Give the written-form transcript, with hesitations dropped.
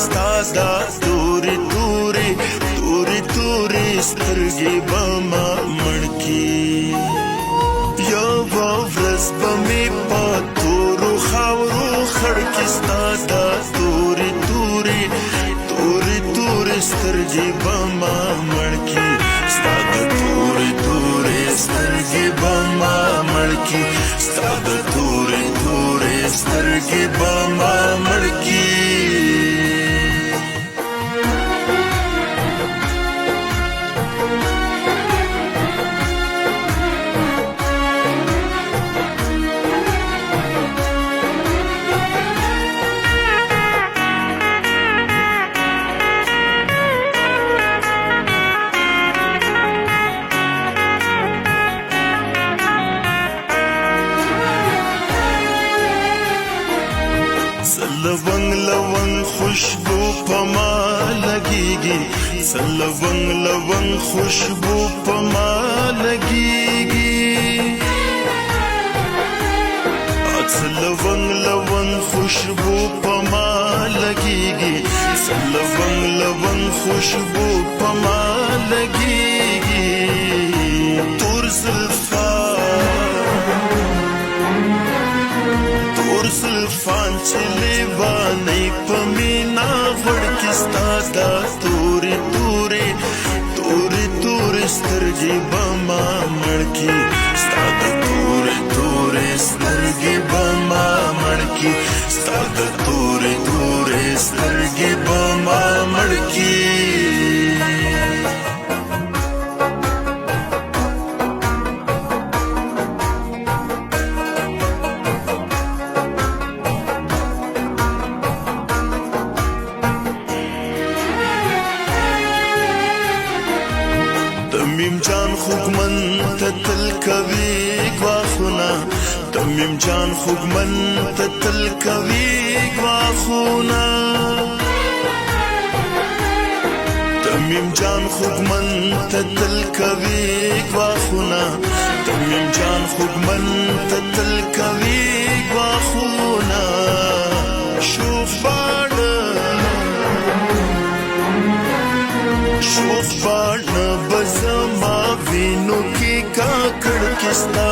ستا دا تورې تورې تورې تورې سترګې به ما مړ کي یوه ورځ به مې په تورو خاورو خړ کي ستا دا تورې تورې تورې تورې سترګې به ما مړ کي ستا دا تورې تورې سترګې به ما مړ کي ستا دا تورې تورې سترګې به ما مړ کي لونگ لونگ خوشبو پما لگیگی لونگ لونگ خوشبو پما لگیگی لونگ لونگ خوشبو پما لگیگی لونگ لونگ خوشبو پما لگیگی تور زلفان چې لیوانې په مینا غوړ کې ستا دا تورې تورې تورې تورې سترګې به ما مړ کي ستا دا تورې تورې سترګې به ما مړ کي ستا دا تورې تورې سترګې به ما مړ کي تمیم جان خوږمن ته تل کوي ګواښونه تمیم جان خوږمن ته تل کوي ګواښونه تمیم جان خوږمن ته تل کوي ګواښونه تمیم جان خوږمن ته تل کوي ګواښونه شوف باڼه بزما وینو کې کاکړ کې ستا